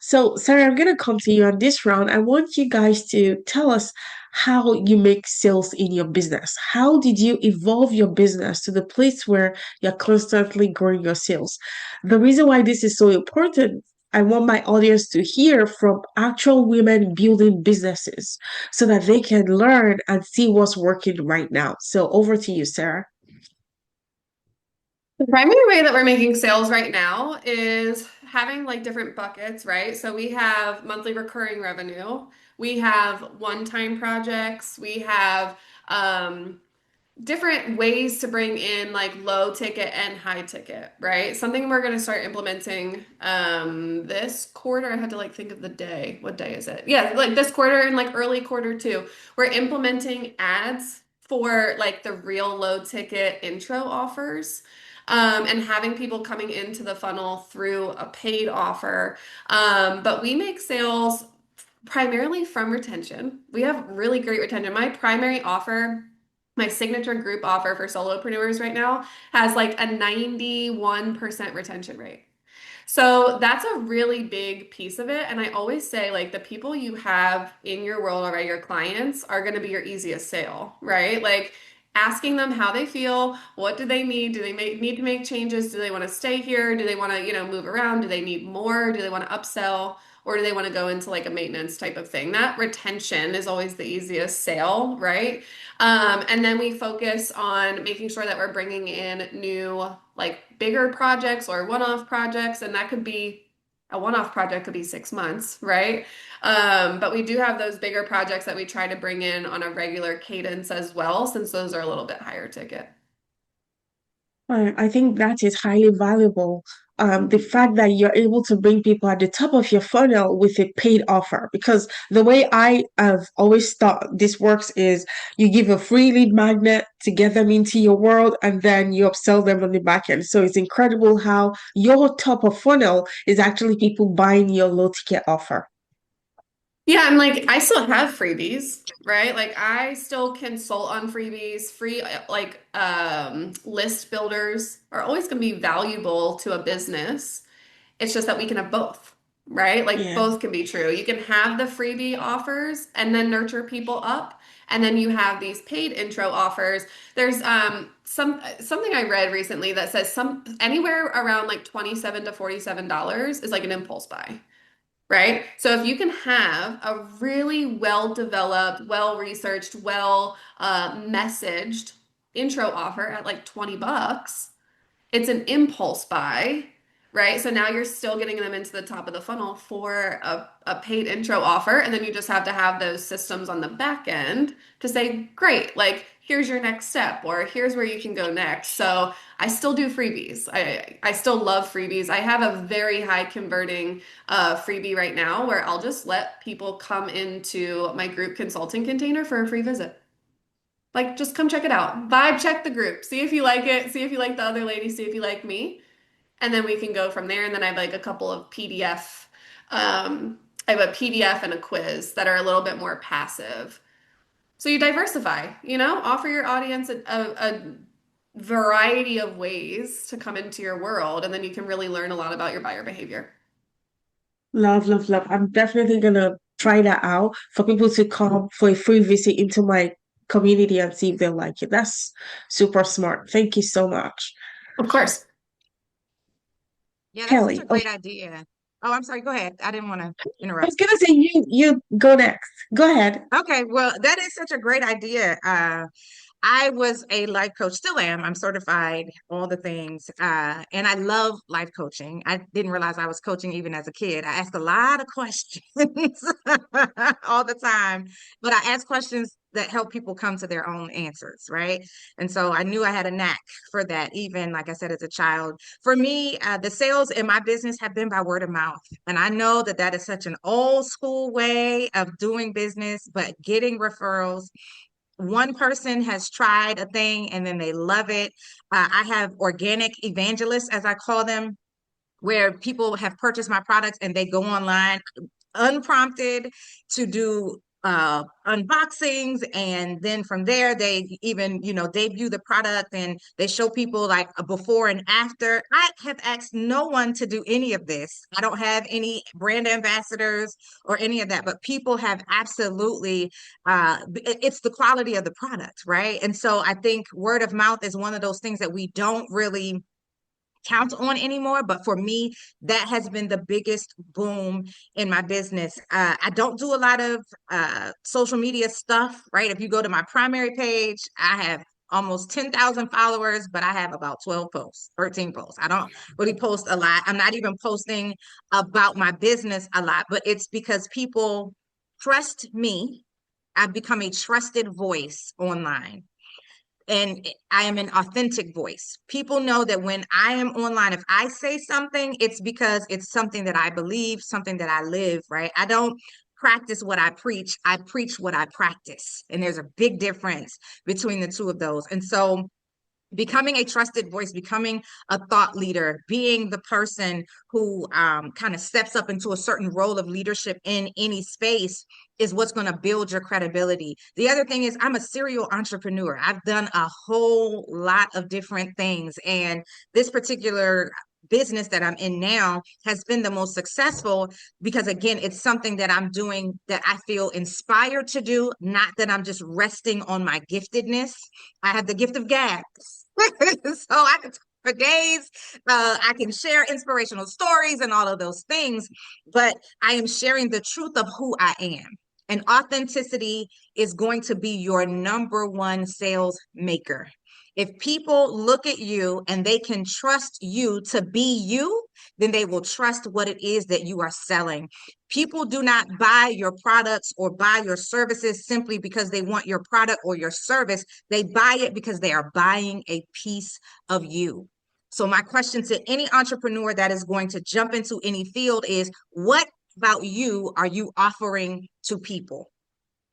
So, Sarah, I'm going to come to you on this round. I want you guys to tell us how you make sales in your business. How did you evolve your business to the place where you're constantly growing your sales? The reason why this is so important, I want my audience to hear from actual women building businesses so that they can learn and see what's working right now. So, over to you, Sarah. The primary way that we're making sales right now is having like different buckets, right? So we have monthly recurring revenue, we have one-time projects, we have different ways to bring in like low ticket and high ticket, right? Something we're going to start implementing this quarter. I had to like think of the day. What day is it? Yeah, like this quarter and like early quarter two. We're implementing ads for like the real low ticket intro offers. And having people coming into the funnel through a paid offer. But we make sales primarily from retention. We have really great retention. My primary offer, my signature group offer for solopreneurs right now has like a 91% retention rate. So that's a really big piece of it. And I always say, like, the people you have in your world already, your clients, are going to be your easiest sale, right? Like, asking them how they feel, what do they need? Do they need to make changes? Do they want to stay here? Do they want to, move around? Do they need more? Do they want to upsell? Or do they want to go into like a maintenance type of thing? That retention is always the easiest sale, right? And then we focus on making sure that we're bringing in new, like bigger projects or one-off projects, and that could be a one-off project could be 6 months, right? But we do have those bigger projects that we try to bring in on a regular cadence as well, since those are a little bit higher ticket. I think that is highly valuable. The fact that you're able to bring people at the top of your funnel with a paid offer, because the way I have always thought this works is you give a free lead magnet to get them into your world and then you upsell them on the back end. So it's incredible how your top of funnel is actually people buying your low ticket offer. Yeah, I'm like, I still have freebies, right? Like I still consult on freebies. Free like list builders are always going to be valuable to a business. It's just that we can have both, right? Like Yeah. both can be true. You can have the freebie offers and then nurture people up, and then you have these paid intro offers. There's something I read recently that says some anywhere around like $27 to $47 is like an impulse buy. Right? So if you can have a really well developed, well researched, well messaged intro offer at like $20, it's an impulse buy, right? So now you're still getting them into the top of the funnel for a paid intro offer. And then you just have to have those systems on the back end to say, great, like here's your next step, or here's where you can go next. So I still do freebies. I still love freebies. I have a very high converting freebie right now where I'll just let people come into my group consulting container for a free visit. Like, just come check it out. Vibe check the group. See if you like it. See if you like the other lady. See if you like me. And then we can go from there. And then I have like a couple of PDF. I have a PDF and a quiz that are a little bit more passive. So you diversify, offer your audience a variety of ways to come into your world. And then you can really learn a lot about your buyer behavior. Love, love, love. I'm definitely gonna try that out for people to come for a free visit into my community and see if they like it. That's super smart. Thank you so much. Of course. Yeah, that's such Kelly, a oh, great idea. Oh, I'm sorry. Go ahead. I didn't want to I interrupt. was gonna say you go next. Go ahead. Okay, well, that is such a great idea. I was a life coach, still am. I'm certified, all the things. And I love life coaching. I didn't realize I was coaching even as a kid. I asked a lot of questions all the time, but I ask questions that help people come to their own answers, right? And so I knew I had a knack for that, even like I said, as a child. For me, the sales in my business have been by word of mouth. And I know that that is such an old school way of doing business, but getting referrals, one person has tried a thing and then they love it. I have organic evangelists, as I call them, where people have purchased my products and they go online unprompted to do unboxings, and then from there they even debut the product and they show people like a before and after. I have asked no one to do any of this. I don't have any brand ambassadors or any of that, but people have absolutely it's the quality of the product, right? And so I think word of mouth is one of those things that we don't really count on anymore. But for me, that has been the biggest boom in my business. I don't do a lot of social media stuff, right? If you go to my primary page, I have almost 10,000 followers, but I have about 12 posts, 13 posts. I don't really post a lot. I'm not even posting about my business a lot, but it's because people trust me. I've become a trusted voice online, and I am an authentic voice. People know that when I am online, if I say something, it's because it's something that I believe, something that I live, right? I don't practice what I preach what I practice. And there's a big difference between the two of those. And so becoming a trusted voice, becoming a thought leader, being the person who kind of steps up into a certain role of leadership in any space is what's going to build your credibility. The other thing is I'm a serial entrepreneur. I've done a whole lot of different things. And this particular business that I'm in now has been the most successful because again, it's something that I'm doing that I feel inspired to do, not that I'm just resting on my giftedness. I have the gift of gab. So I can talk for days. I can share inspirational stories and all of those things, but I am sharing the truth of who I am. And authenticity is going to be your number one sales maker. If people look at you and they can trust you to be you, then they will trust what it is that you are selling. People do not buy your products or buy your services simply because they want your product or your service. They buy it because they are buying a piece of you. So my question to any entrepreneur that is going to jump into any field is, what about you are you offering to people?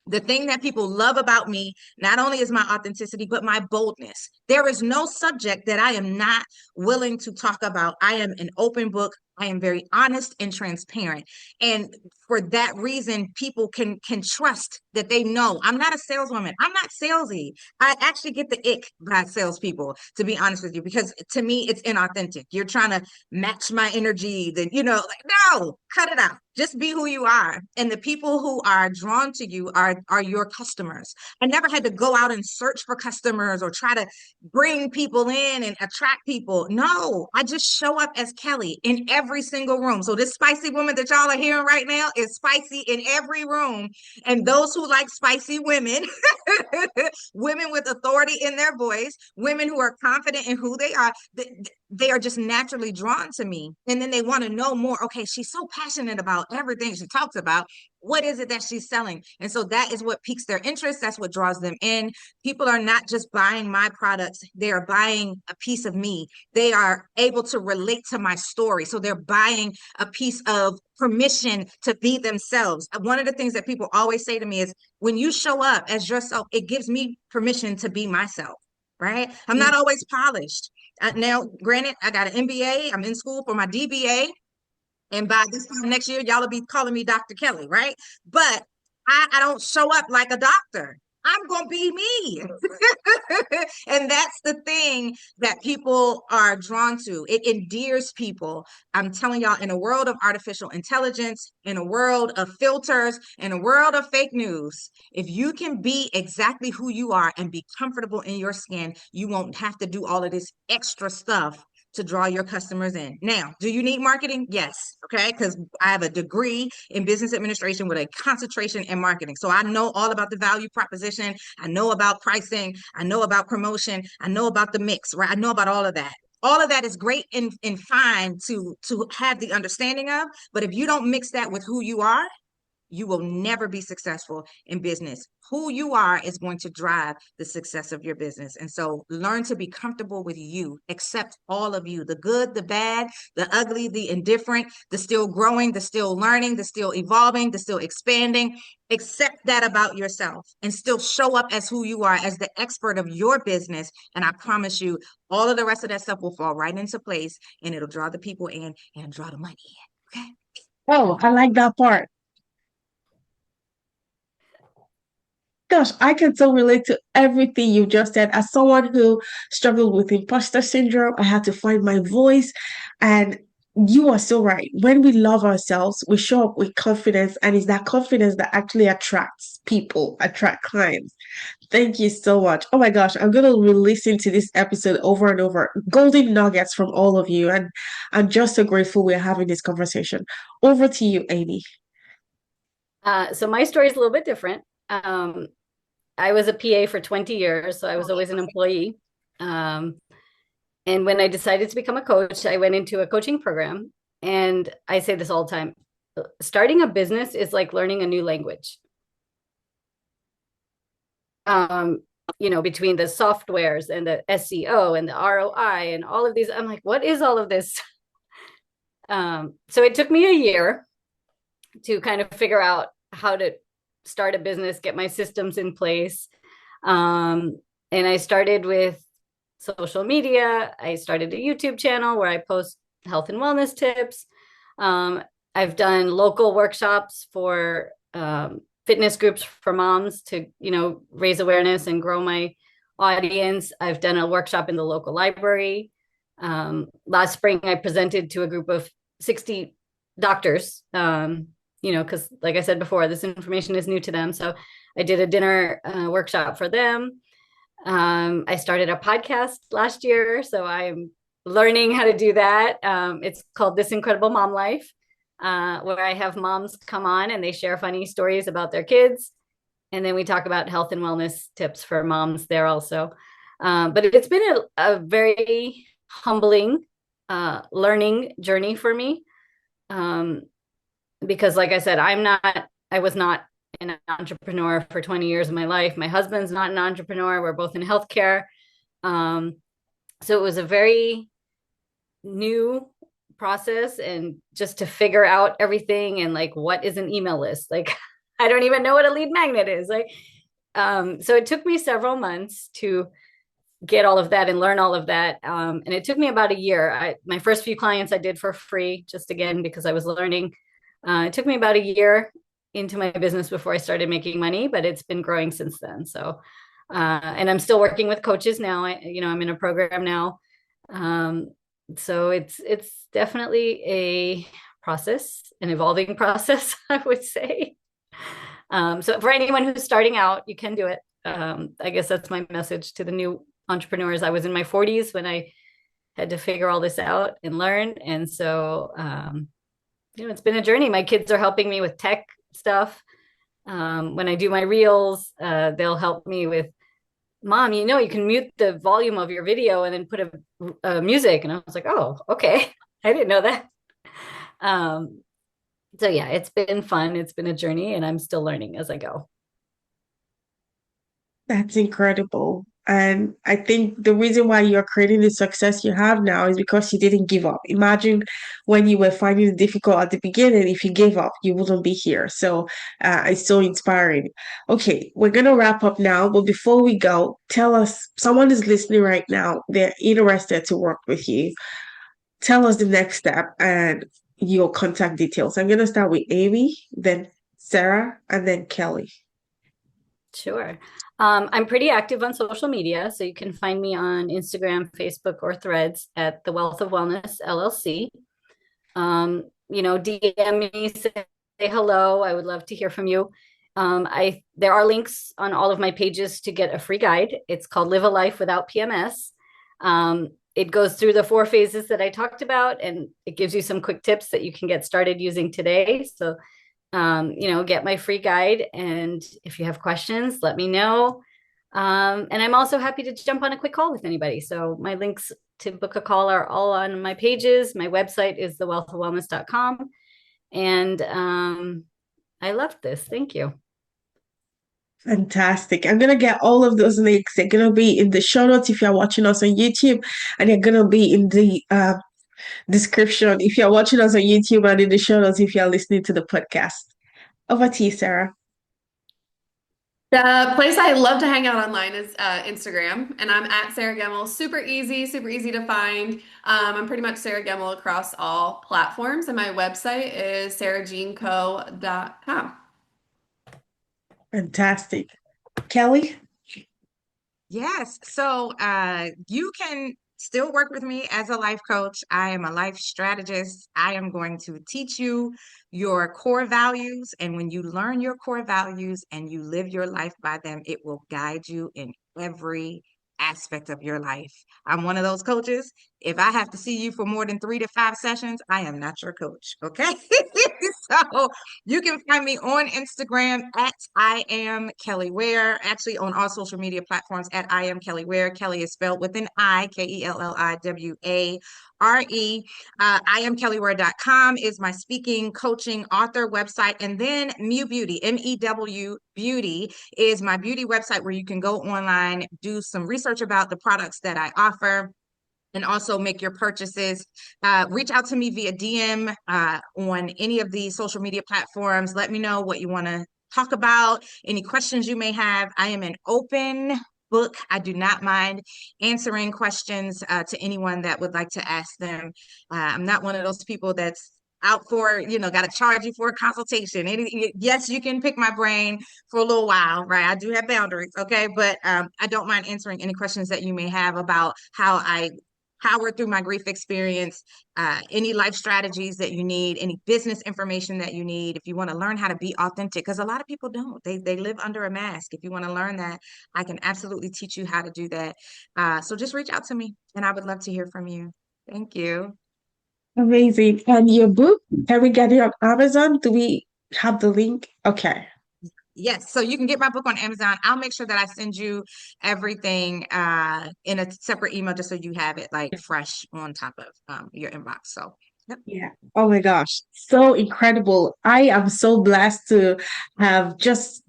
The thing that people love about me, not only is my authenticity, but my boldness. There is no subject that I am not willing to talk about. I am an open book. I am very honest and transparent. And for that reason, people can trust that they know I'm not a saleswoman. I'm not salesy. I actually get the ick by salespeople, to be honest with you, because to me, it's inauthentic. You're trying to match my energy. Then, like, no, cut it out. Just be who you are. And the people who are drawn to you are your customers. I never had to go out and search for customers or try to bring people in and attract people. No, I just show up as Kelli in every single room. So this spicy woman that y'all are hearing right now is spicy in every room. And those who like spicy women, women with authority in their voice, women who are confident in who they are, they are just naturally drawn to me. And then they want to know more. Okay, she's so passionate about everything she talks about. What is it that she's selling? And so that is what piques their interest. That's what draws them in. People are not just buying my products, they are buying a piece of me. They are able to relate to my story. So they're buying a piece of permission to be themselves. One of the things that people always say to me is, when you show up as yourself, it gives me permission to be myself, right? I'm not always polished. Now, granted, I got an MBA. I'm in school for my DBA. And by this time next year, y'all will be calling me Dr. Kelli, right? But I don't show up like a doctor. I'm going to be me. And that's the thing that people are drawn to. It endears people. I'm telling y'all, in a world of artificial intelligence, in a world of filters, in a world of fake news, if you can be exactly who you are and be comfortable in your skin, you won't have to do all of this extra stuff to draw your customers in. Now, do you need marketing? Yes. Okay. Because I have a degree in business administration with a concentration in marketing. So I know all about the value proposition. I know about pricing. I know about promotion. I know about the mix, right? I know about all of that. All of that is great and fine to have the understanding of. But if you don't mix that with who you are, you will never be successful in business. Who you are is going to drive the success of your business. And so learn to be comfortable with you, accept all of you, the good, the bad, the ugly, the indifferent, the still growing, the still learning, the still evolving, the still expanding. Accept that about yourself and still show up as who you are, as the expert of your business. And I promise you, all of the rest of that stuff will fall right into place and it'll draw the people in and draw the money in. Okay. Oh, I like that part. Gosh, I can so relate to everything you just said. As someone who struggled with imposter syndrome, I had to find my voice. And you are so right. When we love ourselves, we show up with confidence, and it's that confidence that actually attracts people, attract clients. Thank you so much. Oh my gosh, I'm gonna re-listen to this episode over and over. Golden nuggets from all of you, and I'm just so grateful we're having this conversation. Over to you, Amy. So my story is a little bit different. I was a PA for 20 years, so I was always an employee. And when I decided to become a coach, I went into a coaching program. And I say this all the time, starting a business is like learning a new language. Between the softwares and the SEO and the ROI and all of these, I'm like, what is all of this? So it took me a year to kind of figure out how to start a business, get my systems in place. And I started with social media. I started a YouTube channel where I post health and wellness tips. I've done local workshops for fitness groups for moms to, raise awareness and grow my audience. I've done a workshop in the local library. Last spring, I presented to a group of 60 doctors, because like I said before, this information is new to them. So I did a dinner workshop for them. I started a podcast last year, so I'm learning how to do that. It's called This Incredible Mom Life, where I have moms come on and they share funny stories about their kids. And then we talk about health and wellness tips for moms there also. But it's been a very humbling learning journey for me. Because like I said, I was not an entrepreneur for 20 years of my life. My husband's not an entrepreneur. We're both in healthcare. So it was a very new process, and just to figure out everything and like, what is an email list? Like, I don't even know what a lead magnet is. Like, so it took me several months to get all of that and learn all of that. And it took me about a year. My first few clients I did for free, just again, because I was learning. It took me about a year into my business before I started making money, but it's been growing since then. So, and I'm still working with coaches now. I'm in a program now. So it's definitely a process, an evolving process, I would say. So for anyone who's starting out, you can do it. I guess that's my message to the new entrepreneurs. I was in my 40s when I had to figure all this out and learn. And so, it's been a journey. My kids are helping me with tech stuff. When I do my reels, they'll help me with, Mom, you can mute the volume of your video and then put a music. And I was like, oh, okay. I didn't know that. So yeah, it's been fun. It's been a journey, and I'm still learning as I go. That's incredible. And I think the reason why you're creating the success you have now is because you didn't give up. Imagine when you were finding it difficult at the beginning, if you gave up, you wouldn't be here. So it's so inspiring. Okay, we're going to wrap up now. But before we go, tell us, someone is listening right now, they're interested to work with you. Tell us the next step and your contact details. I'm going to start with Amy, then Sarah, and then Kelli. Sure. I'm pretty active on social media, so you can find me on Instagram, Facebook, or Threads at The Wealth of Wellness LLC. DM me, say hello. I would love to hear from you. There are links on all of my pages to get a free guide. It's called Live a Life Without PMS. it goes through the 4 phases that I talked about, and it gives you some quick tips that you can get started using today. So, get my free guide. And if you have questions, let me know. And I'm also happy to jump on a quick call with anybody. So my links to book a call are all on my pages. My website is thewealthofwellness.com. And I loved this. Thank you. Fantastic. I'm going to get all of those links. They're going to be in the show notes if you're watching us on YouTube, and they're going to be in the description if you're watching us on YouTube, and in the show notes if you're listening to the podcast. Over to you, Sarah. The place I love to hang out online is Instagram, and I'm at Sarah Gemmell. Super easy to find. I'm pretty much Sarah Gemmell across all platforms, and my website is sarahjeanco.com. Fantastic. Kelli? Yes. So you can still work with me as a life coach. I am a life strategist. I am going to teach you your core values. And when you learn your core values and you live your life by them, it will guide you in every aspect of your life. I'm one of those coaches. If I have to see you for more than 3 to 5 sessions, I am not your coach. Okay. So you can find me on Instagram at I am Kelli Ware, actually on all social media platforms at I am Kelli Ware. Kelli is spelled with an I, KELLIWARE. IamKelliWare.com is my speaking, coaching, author website. And then Mew Beauty, MEW Beauty is my beauty website where you can go online, do some research about the products that I offer, and also make your purchases. Reach out to me via DM on any of the social media platforms. Let me know what you want to talk about, any questions you may have. I am an open book. I do not mind answering questions to anyone that would like to ask them. I'm not one of those people that's out for, got to charge you for a consultation. Yes, you can pick my brain for a little while, right? I do have boundaries, okay? But I don't mind answering any questions that you may have about how I powered through my grief experience, any life strategies that you need, any business information that you need. If you want to learn how to be authentic, because a lot of people don't, they live under a mask. If you want to learn that, I can absolutely teach you how to do that. So just reach out to me and I would love to hear from you. Thank you. Amazing. And your book, can we get it on Amazon? Do we have the link? Okay. Yes, so you can get my book on Amazon. I'll make sure that I send you everything in a separate email just so you have it like fresh on top of your inbox. So, yep. Yeah. Oh my gosh. So incredible. I am so blessed to have just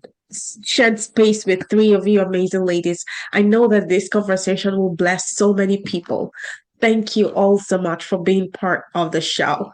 shared space with 3 of you amazing ladies. I know that this conversation will bless so many people. Thank you all so much for being part of the show.